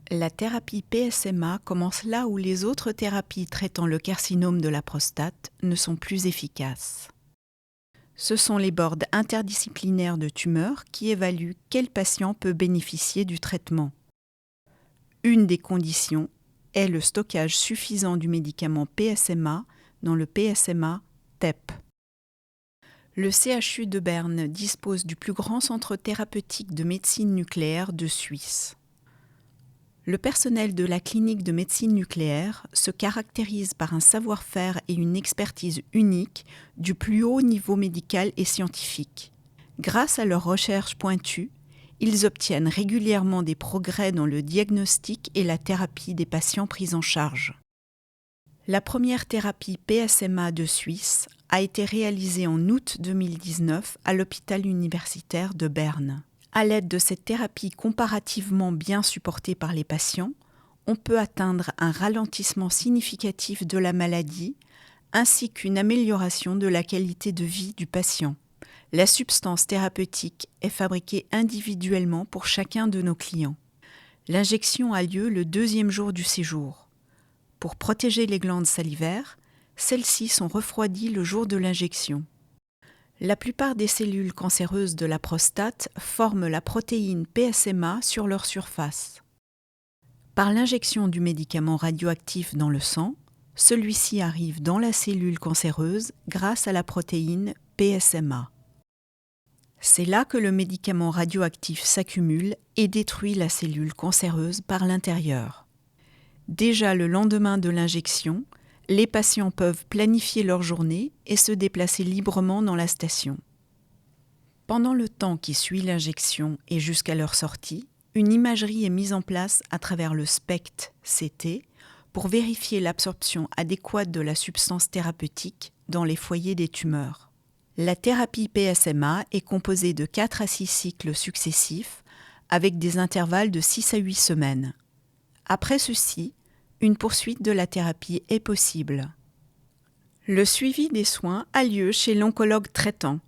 La thérapie PSMA commence là où les autres thérapies traitant le carcinome de la prostate ne sont plus efficaces. Ce sont les boards interdisciplinaires de tumeurs qui évaluent quel patient peut bénéficier du traitement. Une des conditions est le stockage suffisant du médicament PSMA dans le PSMA TEP. Le CHU de Berne dispose du plus grand centre thérapeutique de médecine nucléaire de Suisse. Le personnel de la clinique de médecine nucléaire se caractérise par un savoir-faire et une expertise unique du plus haut niveau médical et scientifique. Grâce à leurs recherches pointues, ils obtiennent régulièrement des progrès dans le diagnostic et la thérapie des patients pris en charge. La première thérapie PSMA de Suisse a été réalisée en août 2019 à l'hôpital universitaire de Berne. À l'aide de cette thérapie comparativement bien supportée par les patients, on peut atteindre un ralentissement significatif de la maladie ainsi qu'une amélioration de la qualité de vie du patient. La substance thérapeutique est fabriquée individuellement pour chacun de nos clients. L'injection a lieu le 2e jour du séjour. Pour protéger les glandes salivaires, celles-ci sont refroidies le jour de l'injection. La plupart des cellules cancéreuses de la prostate forment la protéine PSMA sur leur surface. Par l'injection du médicament radioactif dans le sang, celui-ci arrive dans la cellule cancéreuse grâce à la protéine PSMA. C'est là que le médicament radioactif s'accumule et détruit la cellule cancéreuse par l'intérieur. Déjà le lendemain de l'injection, les patients peuvent planifier leur journée et se déplacer librement dans la station. Pendant le temps qui suit l'injection et jusqu'à leur sortie, une imagerie est mise en place à travers le SPECT-CT pour vérifier l'absorption adéquate de la substance thérapeutique dans les foyers des tumeurs. La thérapie PSMA est composée de 4 à 6 cycles successifs avec des intervalles de 6 à 8 semaines. Après ceci, une poursuite de la thérapie est possible. Le suivi des soins a lieu chez l'oncologue traitant,